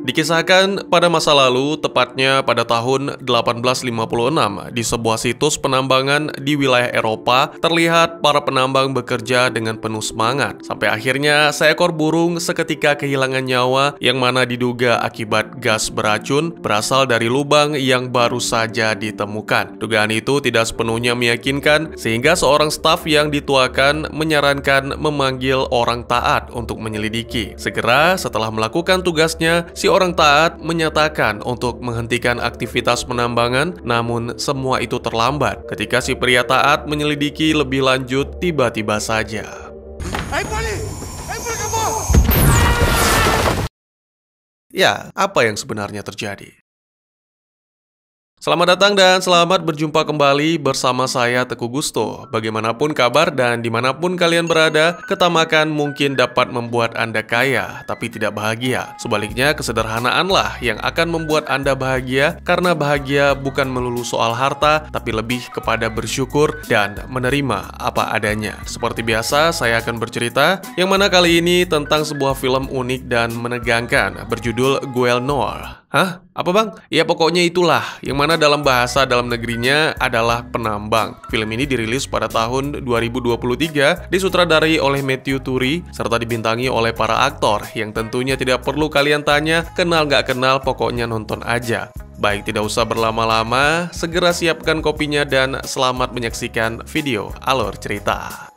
Dikisahkan pada masa lalu, tepatnya pada tahun 1856, di sebuah situs penambangan di wilayah Eropa, terlihat para penambang bekerja dengan penuh semangat. Sampai akhirnya seekor burung seketika kehilangan nyawa yang mana diduga akibat gas beracun berasal dari lubang yang baru saja ditemukan. Dugaan itu tidak sepenuhnya meyakinkan, sehingga seorang staf yang dituakan menyarankan memanggil orang taat untuk menyelidiki. Segera setelah melakukan tugasnya, si orang taat menyatakan untuk menghentikan aktivitas penambangan, namun semua itu terlambat ketika si pria taat menyelidiki lebih lanjut tiba-tiba saja. Ya, apa yang sebenarnya terjadi? Selamat datang dan selamat berjumpa kembali bersama saya Teguh Gusto. Bagaimanapun kabar dan dimanapun kalian berada, ketamakan mungkin dapat membuat Anda kaya, tapi tidak bahagia. Sebaliknya, kesederhanaanlah yang akan membuat Anda bahagia, karena bahagia bukan melulu soal harta, tapi lebih kepada bersyukur dan menerima apa adanya. Seperti biasa, saya akan bercerita, yang mana kali ini tentang sebuah film unik dan menegangkan, berjudul Guel Noir. Hah? Apa bang? Ya pokoknya itulah, yang mana dalam bahasa dalam negerinya adalah penambang. Film ini dirilis pada tahun 2023, disutradarai oleh Matthew Turi, serta dibintangi oleh para aktor, yang tentunya tidak perlu kalian tanya, kenal gak kenal pokoknya nonton aja. Baik, tidak usah berlama-lama, segera siapkan kopinya dan selamat menyaksikan video alur cerita.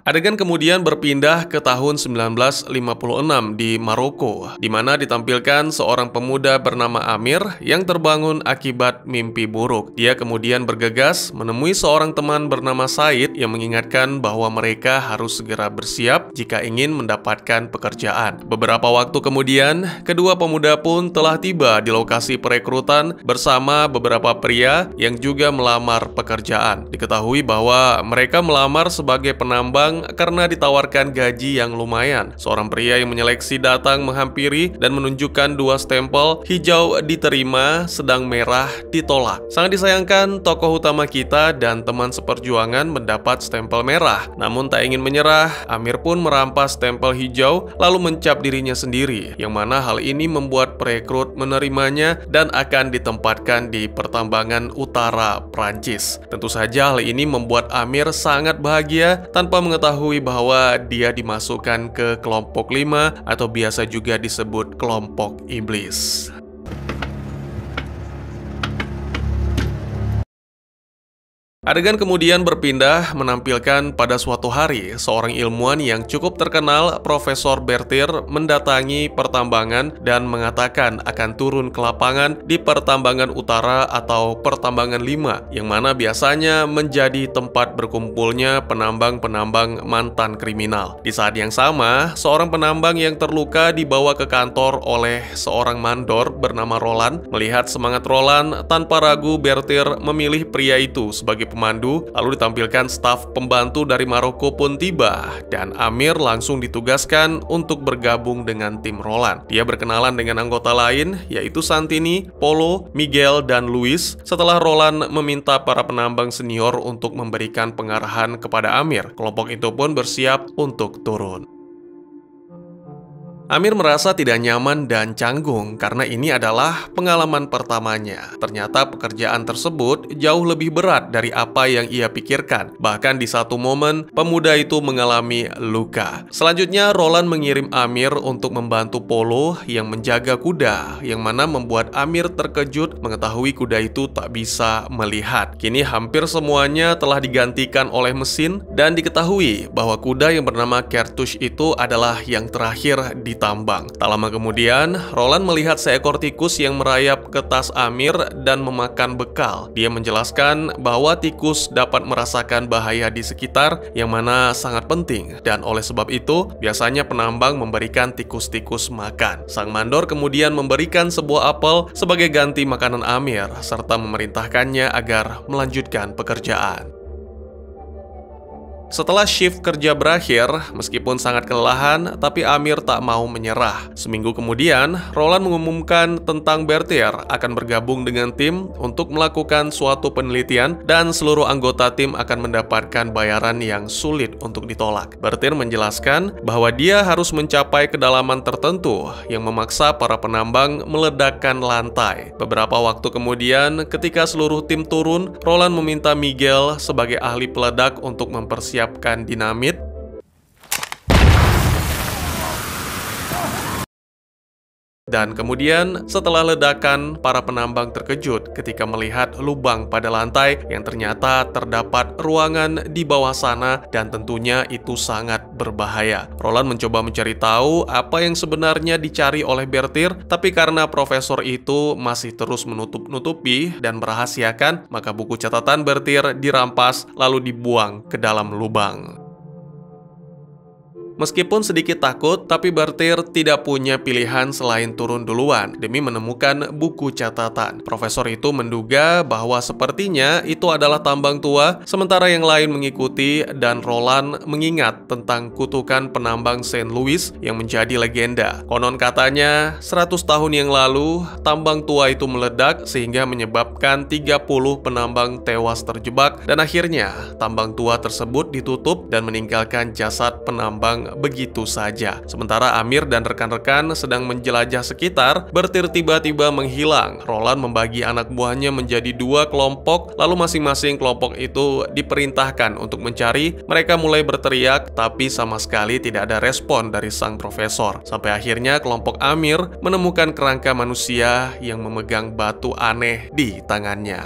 Adegan kemudian berpindah ke tahun 1956 di Maroko, di mana ditampilkan seorang pemuda bernama Amir yang terbangun akibat mimpi buruk. Dia kemudian bergegas menemui seorang teman bernama Said yang mengingatkan bahwa mereka harus segera bersiap jika ingin mendapatkan pekerjaan. Beberapa waktu kemudian, kedua pemuda pun telah tiba di lokasi perekrutan bersama beberapa pria yang juga melamar pekerjaan. Diketahui bahwa mereka melamar sebagai penambang karena ditawarkan gaji yang lumayan. Seorang pria yang menyeleksi datang menghampiri dan menunjukkan dua stempel, hijau diterima, sedang merah ditolak. Sangat disayangkan, tokoh utama kita dan teman seperjuangan mendapat stempel merah. Namun tak ingin menyerah, Amir pun merampas stempel hijau lalu mencap dirinya sendiri, yang mana hal ini membuat perekrut menerimanya dan akan ditempatkan di pertambangan utara Prancis. Tentu saja hal ini membuat Amir sangat bahagia tanpa mengetahui bahwa dia dimasukkan ke kelompok 5 atau biasa juga disebut kelompok iblis. Adegan kemudian berpindah menampilkan pada suatu hari, seorang ilmuwan yang cukup terkenal, Profesor Bertir, mendatangi pertambangan dan mengatakan akan turun ke lapangan di pertambangan utara atau pertambangan 5, yang mana biasanya menjadi tempat berkumpulnya penambang-penambang mantan kriminal. Di saat yang sama, seorang penambang yang terluka dibawa ke kantor oleh seorang mandor bernama Roland. Melihat semangat Roland, tanpa ragu Bertir memilih pria itu sebagai pemandu, lalu ditampilkan staf pembantu dari Maroko pun tiba, dan Amir langsung ditugaskan untuk bergabung dengan tim Roland. Dia berkenalan dengan anggota lain, yaitu Santini, Polo, Miguel, dan Luis. Setelah Roland meminta para penambang senior untuk memberikan pengarahan kepada Amir, kelompok itu pun bersiap untuk turun. Amir merasa tidak nyaman dan canggung karena ini adalah pengalaman pertamanya. Ternyata pekerjaan tersebut jauh lebih berat dari apa yang ia pikirkan. Bahkan di satu momen, pemuda itu mengalami luka. Selanjutnya, Roland mengirim Amir untuk membantu Polo yang menjaga kuda, yang mana membuat Amir terkejut mengetahui kuda itu tak bisa melihat. Kini hampir semuanya telah digantikan oleh mesin dan diketahui bahwa kuda yang bernama Kertush itu adalah yang terakhir ditambang. Tak lama kemudian, Roland melihat seekor tikus yang merayap ke tas Amir dan memakan bekal. Dia menjelaskan bahwa tikus dapat merasakan bahaya di sekitar, yang mana sangat penting, dan oleh sebab itu, biasanya penambang memberikan tikus-tikus makan. Sang mandor kemudian memberikan sebuah apel sebagai ganti makanan Amir, serta memerintahkannya agar melanjutkan pekerjaan. Setelah shift kerja berakhir, meskipun sangat kelelahan, tapi Amir tak mau menyerah. Seminggu kemudian, Roland mengumumkan tentang Bertir akan bergabung dengan tim untuk melakukan suatu penelitian dan seluruh anggota tim akan mendapatkan bayaran yang sulit untuk ditolak. Bertir menjelaskan bahwa dia harus mencapai kedalaman tertentu yang memaksa para penambang meledakkan lantai. Beberapa waktu kemudian, ketika seluruh tim turun, Roland meminta Miguel sebagai ahli peledak untuk mempersiapkan dinamit. Dan kemudian setelah ledakan, para penambang terkejut ketika melihat lubang pada lantai yang ternyata terdapat ruangan di bawah sana dan tentunya itu sangat berbahaya. Roland mencoba mencari tahu apa yang sebenarnya dicari oleh Bertir, tapi karena profesor itu masih terus menutup-nutupi dan merahasiakan, maka buku catatan Bertir dirampas lalu dibuang ke dalam lubang. Meskipun sedikit takut, tapi Bertir tidak punya pilihan selain turun duluan demi menemukan buku catatan. Profesor itu menduga bahwa sepertinya itu adalah tambang tua, sementara yang lain mengikuti, dan Roland mengingat tentang kutukan penambang Saint Louis yang menjadi legenda. Konon katanya, 100 tahun yang lalu, tambang tua itu meledak sehingga menyebabkan 30 penambang tewas terjebak, dan akhirnya tambang tua tersebut ditutup dan meninggalkan jasad penambang begitu saja. Sementara Amir dan rekan-rekan sedang menjelajah sekitar, Bertir tiba-tiba menghilang. Roland membagi anak buahnya menjadi 2 kelompok, lalu masing-masing kelompok itu diperintahkan untuk mencari. Mereka mulai berteriak, tapi sama sekali tidak ada respon dari sang profesor. Sampai akhirnya kelompok Amir menemukan kerangka manusia yang memegang batu aneh di tangannya.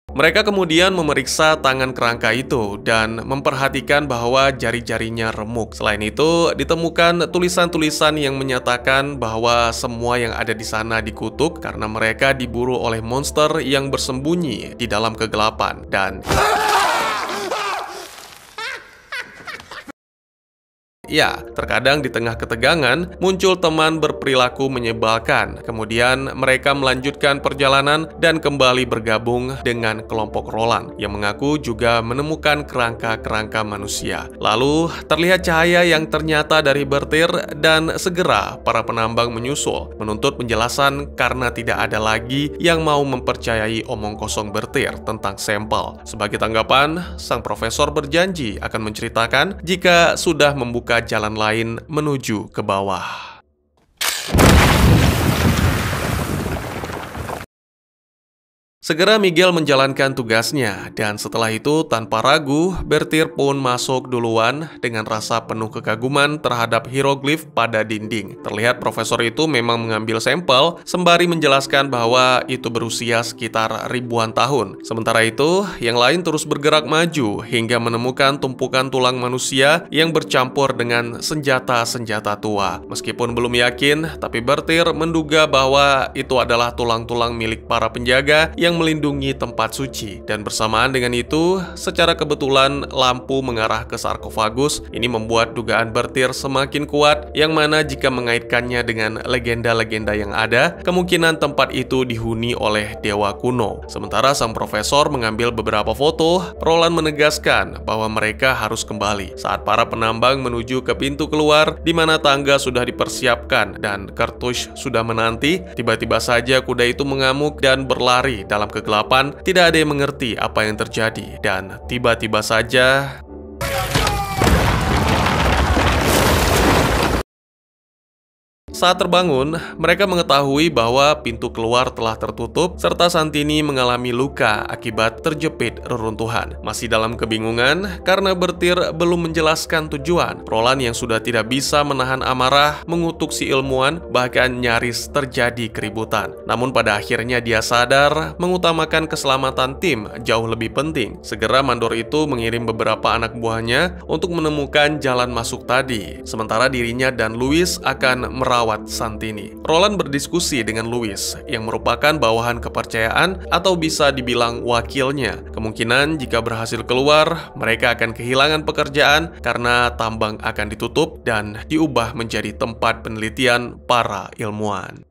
Mereka kemudian memeriksa tangan kerangka itu dan memperhatikan bahwa jari-jarinya remuk. Selain itu, ditemukan tulisan-tulisan yang menyatakan bahwa semua yang ada di sana dikutuk karena mereka diburu oleh monster yang bersembunyi di dalam kegelapan. Dan ya, terkadang di tengah ketegangan, muncul teman berperilaku menyebalkan. Kemudian mereka melanjutkan perjalanan dan kembali bergabung dengan kelompok Roland, yang mengaku juga menemukan kerangka-kerangka manusia. Lalu, terlihat cahaya yang ternyata dari Bertir, dan segera para penambang menyusul, menuntut penjelasan karena tidak ada lagi yang mau mempercayai omong kosong Bertir tentang sampel. Sebagai tanggapan, sang profesor berjanji akan menceritakan jika sudah membuka jalan lain menuju ke bawah. Segera Miguel menjalankan tugasnya, dan setelah itu tanpa ragu, Bertir pun masuk duluan dengan rasa penuh kekaguman terhadap hieroglif pada dinding. Terlihat profesor itu memang mengambil sampel, sembari menjelaskan bahwa itu berusia sekitar ribuan tahun. Sementara itu, yang lain terus bergerak maju hingga menemukan tumpukan tulang manusia yang bercampur dengan senjata-senjata tua. Meskipun belum yakin, tapi Bertir menduga bahwa itu adalah tulang-tulang milik para penjaga yang melindungi tempat suci. Dan bersamaan dengan itu, secara kebetulan lampu mengarah ke sarkofagus. Ini membuat dugaan Bertir semakin kuat, yang mana jika mengaitkannya dengan legenda-legenda yang ada, kemungkinan tempat itu dihuni oleh dewa kuno. Sementara sang profesor mengambil beberapa foto, Roland menegaskan bahwa mereka harus kembali. Saat para penambang menuju ke pintu keluar, di mana tangga sudah dipersiapkan dan Kartush sudah menanti, tiba-tiba saja kuda itu mengamuk dan berlari dalam kegelapan. Tidak ada yang mengerti apa yang terjadi, dan tiba-tiba saja saat terbangun, mereka mengetahui bahwa pintu keluar telah tertutup, serta Santini mengalami luka akibat terjepit reruntuhan. Masih dalam kebingungan, karena Bertir belum menjelaskan tujuan, Roland yang sudah tidak bisa menahan amarah mengutuk si ilmuwan, bahkan nyaris terjadi keributan. Namun pada akhirnya dia sadar, mengutamakan keselamatan tim jauh lebih penting. Segera mandor itu mengirim beberapa anak buahnya untuk menemukan jalan masuk tadi, sementara dirinya dan Louis akan merawat Santini. Roland berdiskusi dengan Louis, yang merupakan bawahan kepercayaan atau bisa dibilang wakilnya. Kemungkinan jika berhasil keluar, mereka akan kehilangan pekerjaan karena tambang akan ditutup dan diubah menjadi tempat penelitian para ilmuwan.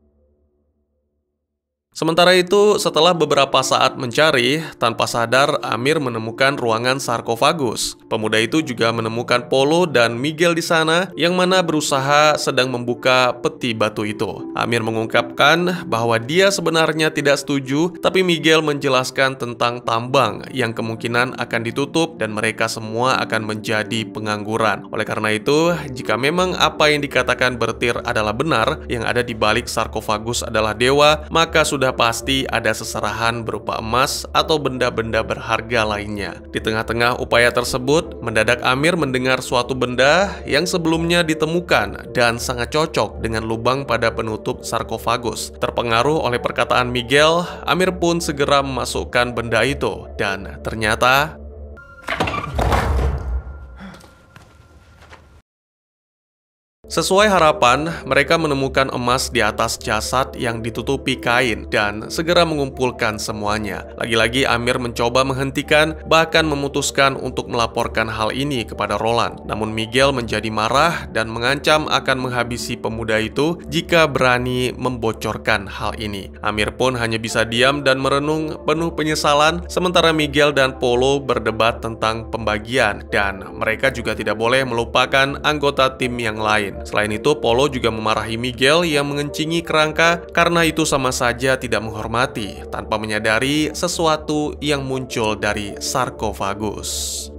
Sementara itu, setelah beberapa saat mencari, tanpa sadar Amir menemukan ruangan sarkofagus. Pemuda itu juga menemukan Polo dan Miguel di sana, yang mana berusaha sedang membuka peti batu itu. Amir mengungkapkan bahwa dia sebenarnya tidak setuju, tapi Miguel menjelaskan tentang tambang yang kemungkinan akan ditutup dan mereka semua akan menjadi pengangguran. Oleh karena itu, jika memang apa yang dikatakan Bertir adalah benar, yang ada di balik sarkofagus adalah dewa, maka sudah pasti ada seserahan berupa emas atau benda-benda berharga lainnya. Di tengah-tengah upaya tersebut, mendadak Amir mendengar suatu benda yang sebelumnya ditemukan dan sangat cocok dengan lubang pada penutup sarkofagus. Terpengaruh oleh perkataan Miguel, Amir pun segera memasukkan benda itu dan ternyata sesuai harapan, mereka menemukan emas di atas jasad yang ditutupi kain dan segera mengumpulkan semuanya. Lagi-lagi Amir mencoba menghentikan, bahkan memutuskan untuk melaporkan hal ini kepada Roland. Namun Miguel menjadi marah dan mengancam akan menghabisi pemuda itu jika berani membocorkan hal ini. Amir pun hanya bisa diam dan merenung penuh penyesalan, sementara Miguel dan Polo berdebat tentang pembagian dan mereka juga tidak boleh melupakan anggota tim yang lain. Selain itu, Polo juga memarahi Miguel yang mengencingi kerangka karena itu sama saja tidak menghormati tanpa menyadari sesuatu yang muncul dari sarkofagus.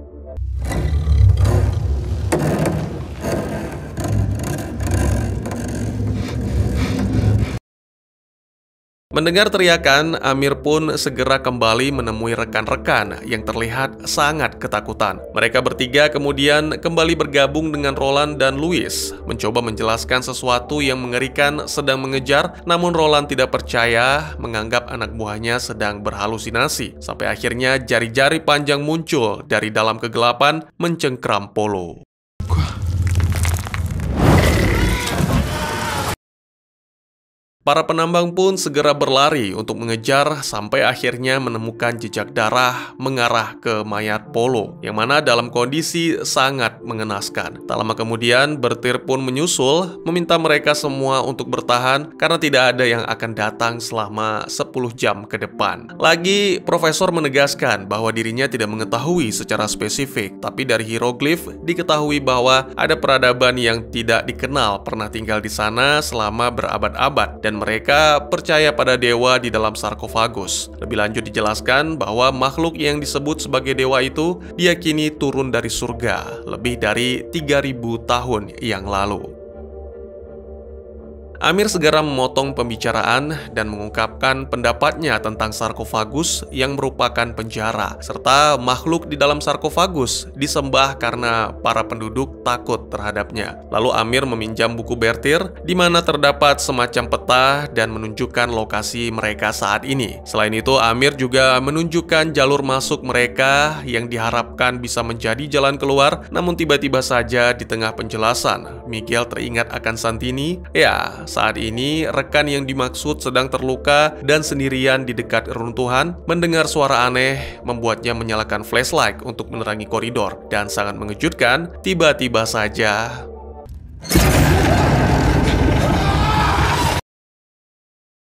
Mendengar teriakan, Amir pun segera kembali menemui rekan-rekan yang terlihat sangat ketakutan. Mereka bertiga kemudian kembali bergabung dengan Roland dan Louis, mencoba menjelaskan sesuatu yang mengerikan sedang mengejar, namun Roland tidak percaya, menganggap anak buahnya sedang berhalusinasi. Sampai akhirnya jari-jari panjang muncul dari dalam kegelapan mencengkram Polo. Para penambang pun segera berlari untuk mengejar sampai akhirnya menemukan jejak darah mengarah ke mayat Polo, yang mana dalam kondisi sangat mengenaskan. Tak lama kemudian, Bertir pun menyusul, meminta mereka semua untuk bertahan karena tidak ada yang akan datang selama 10 jam ke depan. Lagi, Profesor menegaskan bahwa dirinya tidak mengetahui secara spesifik, tapi dari hieroglif diketahui bahwa ada peradaban yang tidak dikenal pernah tinggal di sana selama berabad-abad, dan mereka percaya pada dewa di dalam sarkofagus. Lebih lanjut dijelaskan bahwa makhluk yang disebut sebagai dewa itu diyakini turun dari surga lebih dari 3000 tahun yang lalu. Amir segera memotong pembicaraan dan mengungkapkan pendapatnya tentang sarkofagus yang merupakan penjara, serta makhluk di dalam sarkofagus disembah karena para penduduk takut terhadapnya. Lalu Amir meminjam buku Bertir, di mana terdapat semacam peta dan menunjukkan lokasi mereka saat ini. Selain itu, Amir juga menunjukkan jalur masuk mereka yang diharapkan bisa menjadi jalan keluar, namun tiba-tiba saja di tengah penjelasan, Miguel teringat akan Santini. Ya, saat ini, rekan yang dimaksud sedang terluka dan sendirian di dekat reruntuhan. Mendengar suara aneh membuatnya menyalakan flashlight untuk menerangi koridor. Dan sangat mengejutkan, tiba-tiba saja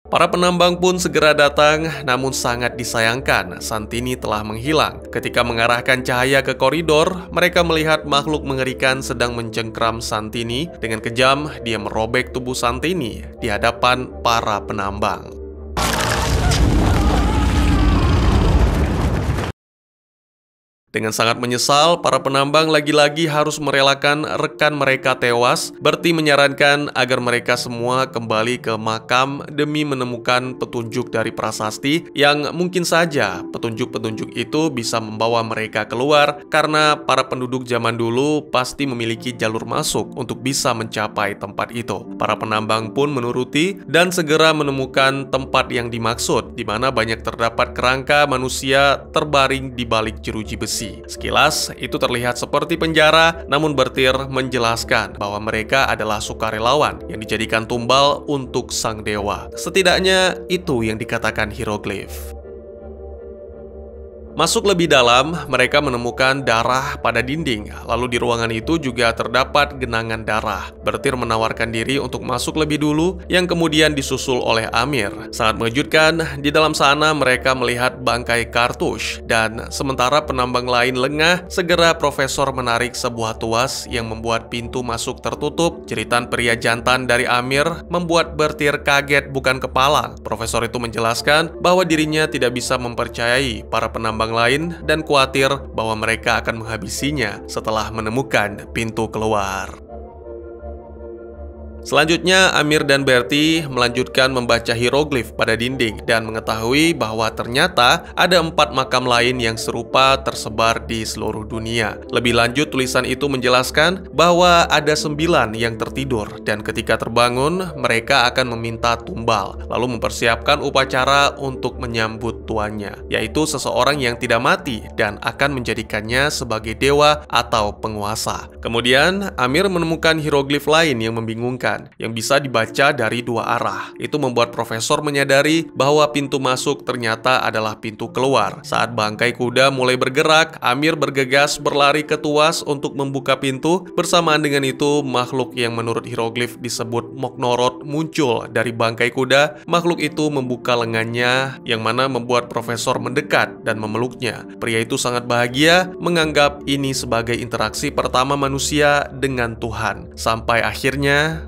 para penambang pun segera datang, namun sangat disayangkan Santini telah menghilang. Ketika mengarahkan cahaya ke koridor, mereka melihat makhluk mengerikan sedang mencengkram Santini. Dengan kejam, dia merobek tubuh Santini di hadapan para penambang. Dengan sangat menyesal, para penambang lagi-lagi harus merelakan rekan mereka tewas. Berti menyarankan agar mereka semua kembali ke makam demi menemukan petunjuk dari prasasti yang mungkin saja petunjuk-petunjuk itu bisa membawa mereka keluar, karena para penduduk zaman dulu pasti memiliki jalur masuk untuk bisa mencapai tempat itu. Para penambang pun menuruti dan segera menemukan tempat yang dimaksud, di mana banyak terdapat kerangka manusia terbaring di balik jeruji besi. Sekilas, itu terlihat seperti penjara, namun Bertir menjelaskan bahwa mereka adalah sukarelawan yang dijadikan tumbal untuk sang dewa. Setidaknya, itu yang dikatakan hieroglif. Masuk lebih dalam, mereka menemukan darah pada dinding. Lalu di ruangan itu juga terdapat genangan darah. Bertir menawarkan diri untuk masuk lebih dulu, yang kemudian disusul oleh Amir. Sangat mengejutkan, di dalam sana mereka melihat bangkai Kartush, dan sementara penambang lain lengah, segera profesor menarik sebuah tuas yang membuat pintu masuk tertutup. Jeritan pria jantan dari Amir membuat Bertir kaget bukan kepala. Profesor itu menjelaskan bahwa dirinya tidak bisa mempercayai para penambang lain dan khawatir bahwa mereka akan menghabisinya setelah menemukan pintu keluar. Selanjutnya, Amir dan Bertie melanjutkan membaca hieroglif pada dinding dan mengetahui bahwa ternyata ada 4 makam lain yang serupa tersebar di seluruh dunia. Lebih lanjut, tulisan itu menjelaskan bahwa ada 9 yang tertidur dan ketika terbangun, mereka akan meminta tumbal, lalu mempersiapkan upacara untuk menyambut tuannya, yaitu seseorang yang tidak mati dan akan menjadikannya sebagai dewa atau penguasa. Kemudian, Amir menemukan hieroglif lain yang membingungkan, yang bisa dibaca dari 2 arah. Itu membuat profesor menyadari bahwa pintu masuk ternyata adalah pintu keluar. Saat bangkai kuda mulai bergerak, Amir bergegas berlari ke tuas untuk membuka pintu. Bersamaan dengan itu, makhluk yang menurut hieroglif disebut Moknorot muncul dari bangkai kuda. Makhluk itu membuka lengannya, yang mana membuat profesor mendekat dan memeluknya. Pria itu sangat bahagia, menganggap ini sebagai interaksi pertama manusia dengan Tuhan. Sampai akhirnya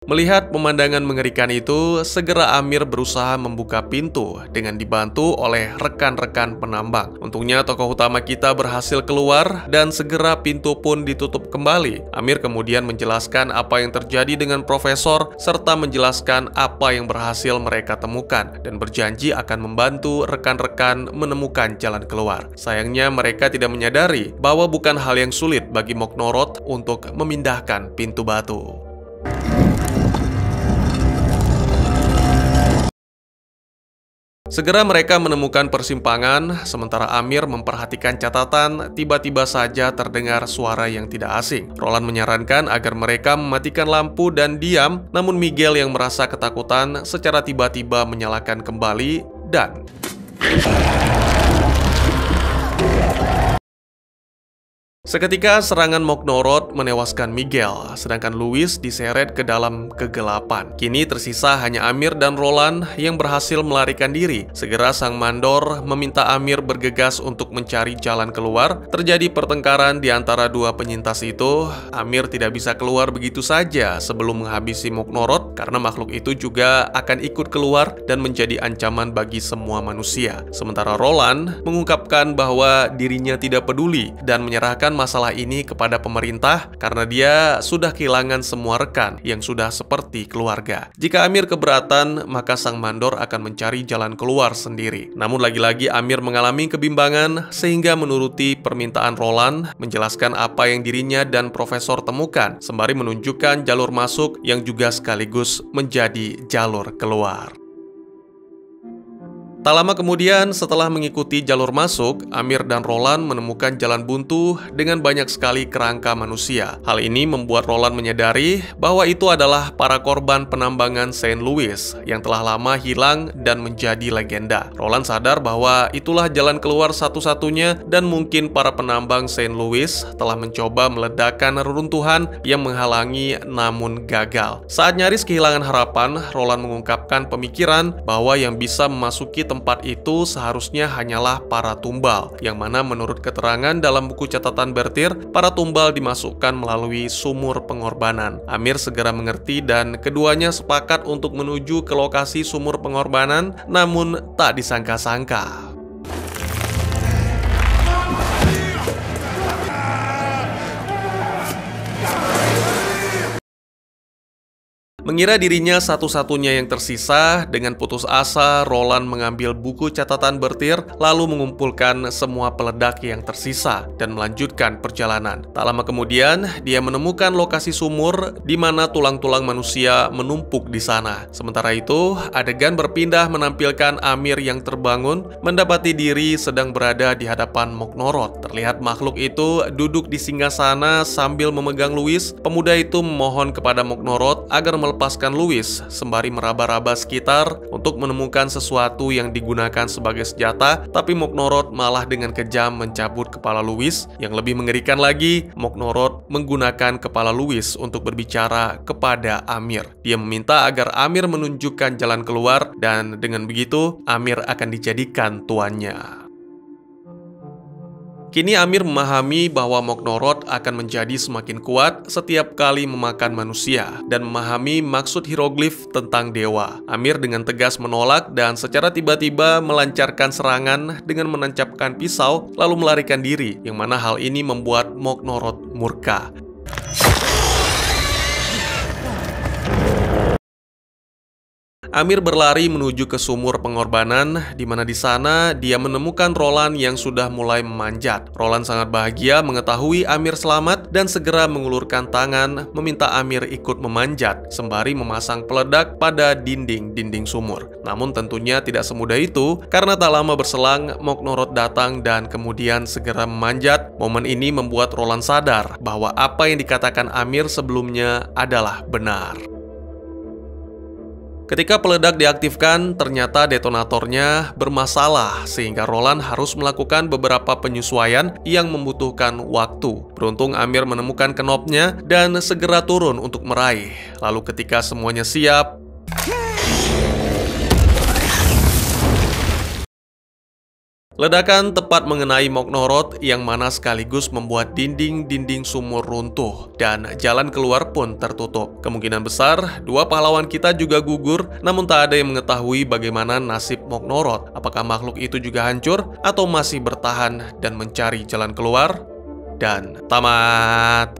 melihat pemandangan mengerikan itu, segera Amir berusaha membuka pintu dengan dibantu oleh rekan-rekan penambang. Untungnya tokoh utama kita berhasil keluar dan segera pintu pun ditutup kembali. Amir kemudian menjelaskan apa yang terjadi dengan profesor serta menjelaskan apa yang berhasil mereka temukan dan berjanji akan membantu rekan-rekan menemukan jalan keluar. Sayangnya mereka tidak menyadari bahwa bukan hal yang sulit bagi Moknorot untuk memindahkan pintu batu. Segera mereka menemukan persimpangan, sementara Amir memperhatikan catatan, tiba-tiba saja terdengar suara yang tidak asing. Roland menyarankan agar mereka mematikan lampu dan diam, namun Miguel yang merasa ketakutan secara tiba-tiba menyalakan kembali dan seketika serangan Moknorot menewaskan Miguel, sedangkan Louis diseret ke dalam kegelapan. Kini tersisa hanya Amir dan Roland yang berhasil melarikan diri. Segera Sang Mandor meminta Amir bergegas untuk mencari jalan keluar. Terjadi pertengkaran di antara 2 penyintas itu. Amir tidak bisa keluar begitu saja sebelum menghabisi Moknorot karena makhluk itu juga akan ikut keluar dan menjadi ancaman bagi semua manusia. Sementara Roland mengungkapkan bahwa dirinya tidak peduli dan menyerahkan masalah ini kepada pemerintah karena dia sudah kehilangan semua rekan yang sudah seperti keluarga. Jika Amir keberatan, maka Sang Mandor akan mencari jalan keluar sendiri. Namun lagi-lagi Amir mengalami kebimbangan sehingga menuruti permintaan Roland, menjelaskan apa yang dirinya dan profesor temukan, sembari menunjukkan jalur masuk yang juga sekaligus menjadi jalur keluar. Tak lama kemudian, setelah mengikuti jalur masuk, Amir dan Roland menemukan jalan buntu dengan banyak sekali kerangka manusia. Hal ini membuat Roland menyadari bahwa itu adalah para korban penambangan Saint Louis yang telah lama hilang dan menjadi legenda. Roland sadar bahwa itulah jalan keluar satu-satunya dan mungkin para penambang Saint Louis telah mencoba meledakkan reruntuhan yang menghalangi namun gagal. Saat nyaris kehilangan harapan, Roland mengungkapkan pemikiran bahwa yang bisa memasuki tempat itu seharusnya hanyalah para tumbal, yang mana menurut keterangan dalam buku catatan Bertir, para tumbal dimasukkan melalui sumur pengorbanan. Amir segera mengerti dan keduanya sepakat untuk menuju ke lokasi sumur pengorbanan, namun tak disangka-sangka Mengira dirinya satu-satunya yang tersisa, dengan putus asa, Roland mengambil buku catatan bertir, lalu mengumpulkan semua peledak yang tersisa dan melanjutkan perjalanan. Tak lama kemudian, dia menemukan lokasi sumur di mana tulang-tulang manusia menumpuk di sana. Sementara itu, adegan berpindah menampilkan Amir yang terbangun, mendapati diri sedang berada di hadapan Moknoroth. Terlihat makhluk itu duduk di singgasana sambil memegang Louis. Pemuda itu memohon kepada Moknoroth agar melepaskan Louis, sembari meraba-raba sekitar untuk menemukan sesuatu yang digunakan sebagai senjata, tapi Moknoroth malah dengan kejam mencabut kepala Louis. Yang lebih mengerikan lagi, Moknoroth menggunakan kepala Louis untuk berbicara kepada Amir. Dia meminta agar Amir menunjukkan jalan keluar, dan dengan begitu Amir akan dijadikan tuannya. Kini Amir memahami bahwa Moknoroth akan menjadi semakin kuat setiap kali memakan manusia dan memahami maksud hieroglif tentang dewa. Amir dengan tegas menolak dan secara tiba-tiba melancarkan serangan dengan menancapkan pisau lalu melarikan diri, yang mana hal ini membuat Moknoroth murka. Amir berlari menuju ke sumur pengorbanan, di mana di sana dia menemukan Roland yang sudah mulai memanjat. Roland sangat bahagia mengetahui Amir selamat dan segera mengulurkan tangan meminta Amir ikut memanjat, sembari memasang peledak pada dinding-dinding sumur. Namun tentunya tidak semudah itu, karena tak lama berselang Moknoroth datang dan kemudian segera memanjat. Momen ini membuat Roland sadar bahwa apa yang dikatakan Amir sebelumnya adalah benar. Ketika peledak diaktifkan, ternyata detonatornya bermasalah sehingga Roland harus melakukan beberapa penyesuaian yang membutuhkan waktu. Beruntung Amir menemukan knopnya dan segera turun untuk meraih. Lalu ketika semuanya siap, ledakan tepat mengenai Moknoroth yang mana sekaligus membuat dinding-dinding sumur runtuh dan jalan keluar pun tertutup. Kemungkinan besar dua pahlawan kita juga gugur, namun tak ada yang mengetahui bagaimana nasib Moknoroth. Apakah makhluk itu juga hancur atau masih bertahan dan mencari jalan keluar? Dan tamat.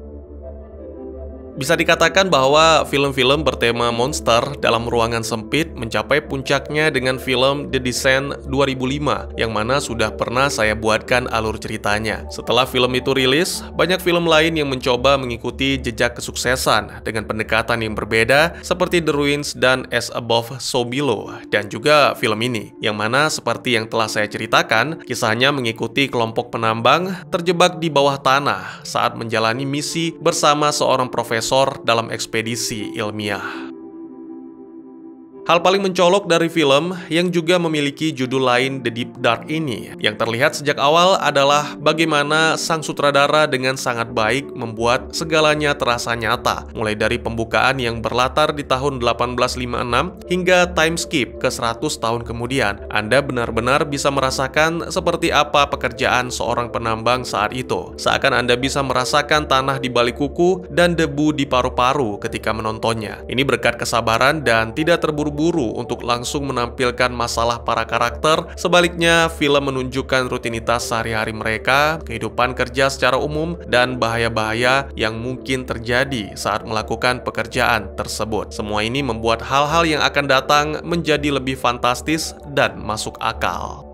Bisa dikatakan bahwa film-film bertema monster dalam ruangan sempit mencapai puncaknya dengan film The Descent 2005, yang mana sudah pernah saya buatkan alur ceritanya. Setelah film itu rilis, banyak film lain yang mencoba mengikuti jejak kesuksesan dengan pendekatan yang berbeda, seperti The Ruins dan As Above So Below, dan juga film ini, yang mana seperti yang telah saya ceritakan, kisahnya mengikuti kelompok penambang terjebak di bawah tanah saat menjalani misi bersama seorang profesor dalam ekspedisi ilmiah. Hal paling mencolok dari film yang juga memiliki judul lain The Deep Dark ini, yang terlihat sejak awal adalah bagaimana sang sutradara dengan sangat baik membuat segalanya terasa nyata, mulai dari pembukaan yang berlatar di tahun 1856 hingga time skip ke 100 tahun kemudian. Anda benar-benar bisa merasakan seperti apa pekerjaan seorang penambang saat itu. Seakan Anda bisa merasakan tanah di balik kuku dan debu di paru-paru ketika menontonnya. Ini berkat kesabaran dan tidak terburu-buru untuk langsung menampilkan masalah para karakter. Sebaliknya, film menunjukkan rutinitas sehari-hari mereka, kehidupan kerja secara umum, dan bahaya-bahaya yang mungkin terjadi saat melakukan pekerjaan tersebut. Semua ini membuat hal-hal yang akan datang menjadi lebih fantastis dan masuk akal.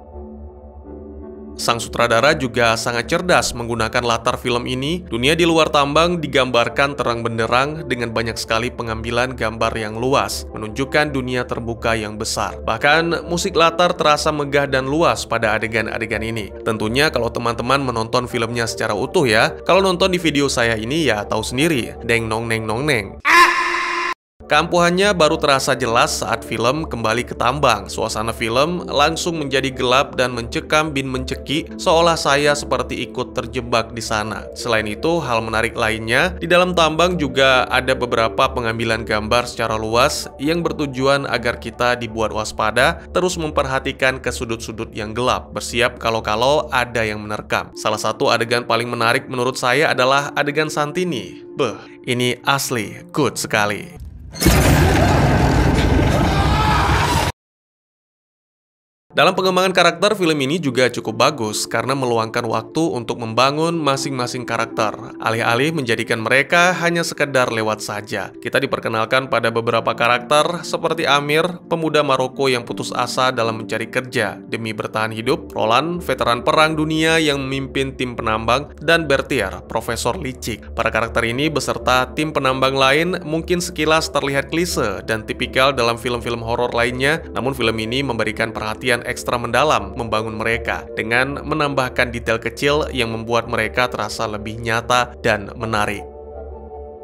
Sang sutradara juga sangat cerdas menggunakan latar film ini. Dunia di luar tambang digambarkan terang benderang dengan banyak sekali pengambilan gambar yang luas, menunjukkan dunia terbuka yang besar. Bahkan musik latar terasa megah dan luas pada adegan-adegan ini. Tentunya kalau teman-teman menonton filmnya secara utuh ya. Kalau nonton di video saya ini ya tahu sendiri, deng nong neng nong neng. Keampuhannya baru terasa jelas saat film kembali ke tambang. Suasana film langsung menjadi gelap dan mencekam bin mencekik, seolah saya seperti ikut terjebak di sana. Selain itu, hal menarik lainnya, di dalam tambang juga ada beberapa pengambilan gambar secara luas yang bertujuan agar kita dibuat waspada, terus memperhatikan ke sudut-sudut yang gelap, bersiap kalau-kalau ada yang menerkam. Salah satu adegan paling menarik menurut saya adalah adegan Santini. Beuh, ini asli good sekali. Dalam pengembangan karakter, film ini juga cukup bagus karena meluangkan waktu untuk membangun masing-masing karakter, alih-alih menjadikan mereka hanya sekedar lewat saja. Kita diperkenalkan pada beberapa karakter seperti Amir, pemuda Maroko yang putus asa dalam mencari kerja demi bertahan hidup, Roland, veteran perang dunia yang memimpin tim penambang, dan Bertier, profesor licik. Para karakter ini beserta tim penambang lain mungkin sekilas terlihat klise dan tipikal dalam film-film horor lainnya, namun film ini memberikan perhatian ekstra mendalam membangun mereka dengan menambahkan detail kecil yang membuat mereka terasa lebih nyata dan menarik.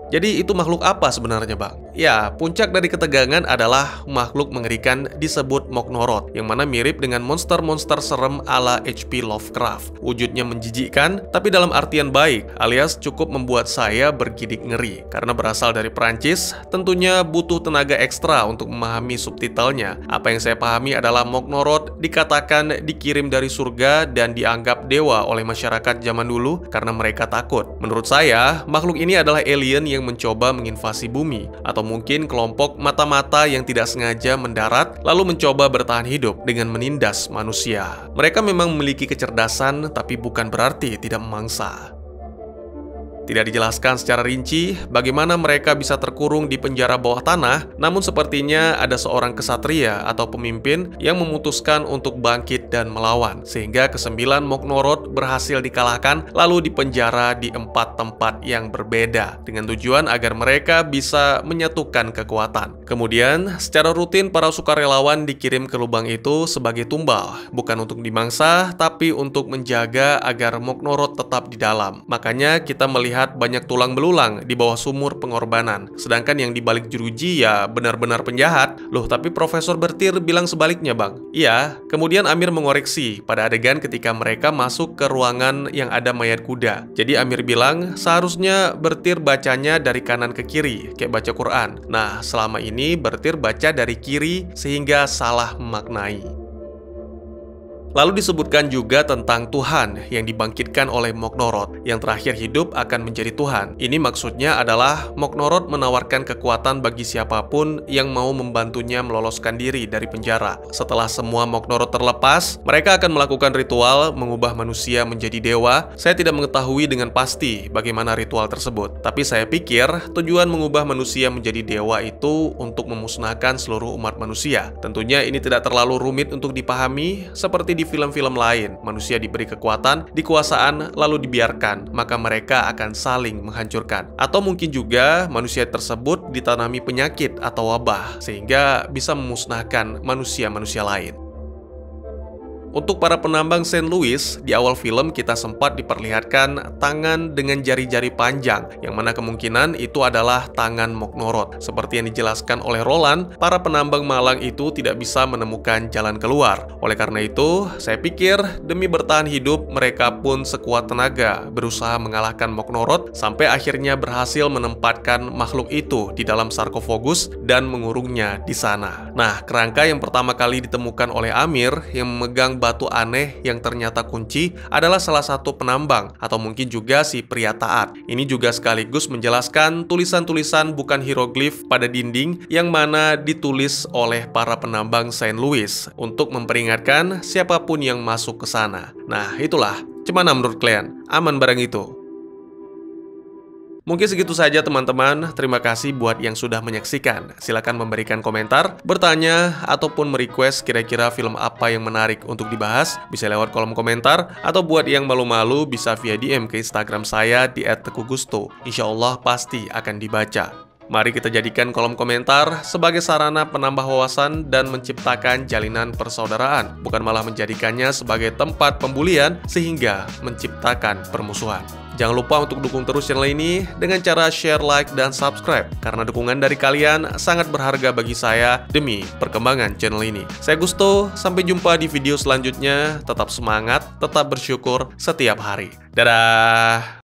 Jadi itu makhluk apa sebenarnya, Bang? Ya, puncak dari ketegangan adalah makhluk mengerikan disebut Moknorot, yang mana mirip dengan monster-monster serem ala H.P. Lovecraft. Wujudnya menjijikkan, tapi dalam artian baik, alias cukup membuat saya bergidik ngeri. Karena berasal dari Prancis, tentunya butuh tenaga ekstra untuk memahami subtitlenya. Apa yang saya pahami adalah Moknorot dikatakan dikirim dari surga dan dianggap dewa oleh masyarakat zaman dulu karena mereka takut. Menurut saya, makhluk ini adalah alien yang mencoba menginvasi bumi, atau mungkin kelompok mata-mata yang tidak sengaja mendarat lalu mencoba bertahan hidup dengan menindas manusia. Mereka memang memiliki kecerdasan, tapi bukan berarti tidak memangsa. Tidak dijelaskan secara rinci bagaimana mereka bisa terkurung di penjara bawah tanah, namun sepertinya ada seorang kesatria atau pemimpin yang memutuskan untuk bangkit dan melawan, sehingga kesembilan Moknorot berhasil dikalahkan lalu dipenjara di 4 tempat yang berbeda, dengan tujuan agar mereka bisa menyatukan kekuatan. Kemudian, secara rutin para sukarelawan dikirim ke lubang itu sebagai tumbal, bukan untuk dimangsa, tapi untuk menjaga agar Moknorot tetap di dalam. Makanya kita melihat banyak tulang belulang di bawah sumur pengorbanan. Sedangkan yang dibalik jeruji ya benar-benar penjahat. Loh, tapi Profesor Bertier bilang sebaliknya, Bang. Iya, kemudian Amir mengoreksi pada adegan ketika mereka masuk ke ruangan yang ada mayat kuda. Jadi Amir bilang seharusnya Bertier bacanya dari kanan ke kiri, kayak baca Quran. Nah, selama ini Bertier baca dari kiri sehingga salah memaknai. Lalu disebutkan juga tentang Tuhan yang dibangkitkan oleh Moknorot, yang terakhir hidup akan menjadi Tuhan. Ini maksudnya adalah Moknorot menawarkan kekuatan bagi siapapun yang mau membantunya meloloskan diri dari penjara. Setelah semua Moknorot terlepas, mereka akan melakukan ritual mengubah manusia menjadi dewa. Saya tidak mengetahui dengan pasti bagaimana ritual tersebut, tapi saya pikir tujuan mengubah manusia menjadi dewa itu untuk memusnahkan seluruh umat manusia. Tentunya ini tidak terlalu rumit untuk dipahami, seperti di film-film lain, manusia diberi kekuatan, dikuasaan, lalu dibiarkan, maka mereka akan saling menghancurkan. Atau mungkin juga manusia tersebut ditanami penyakit atau wabah, sehingga bisa memusnahkan manusia-manusia lain. Untuk para penambang St. Louis, di awal film kita sempat diperlihatkan tangan dengan jari-jari panjang, yang mana kemungkinan itu adalah tangan Moknorot. Seperti yang dijelaskan oleh Roland, para penambang malang itu tidak bisa menemukan jalan keluar. Oleh karena itu, saya pikir demi bertahan hidup, mereka pun sekuat tenaga berusaha mengalahkan Moknorot sampai akhirnya berhasil menempatkan makhluk itu di dalam sarkofagus dan mengurungnya di sana. Nah, kerangka yang pertama kali ditemukan oleh Amir yang memegang batu aneh yang ternyata kunci adalah salah satu penambang atau mungkin juga si pria taat. Ini juga sekaligus menjelaskan tulisan-tulisan bukan hieroglif pada dinding yang mana ditulis oleh para penambang St. Louis untuk memperingatkan siapapun yang masuk ke sana. Nah, itulah. Gimana menurut kalian? Aman barang itu? Mungkin segitu saja teman-teman, terima kasih buat yang sudah menyaksikan. Silakan memberikan komentar, bertanya, ataupun merequest kira-kira film apa yang menarik untuk dibahas. Bisa lewat kolom komentar, atau buat yang malu-malu bisa via DM ke Instagram saya di @teguhgusto. Insya Allah pasti akan dibaca. Mari kita jadikan kolom komentar sebagai sarana penambah wawasan dan menciptakan jalinan persaudaraan, bukan malah menjadikannya sebagai tempat pembulian sehingga menciptakan permusuhan. Jangan lupa untuk dukung terus channel ini dengan cara share, like, dan subscribe, karena dukungan dari kalian sangat berharga bagi saya demi perkembangan channel ini. Saya Gusto, sampai jumpa di video selanjutnya. Tetap semangat, tetap bersyukur setiap hari. Dadah!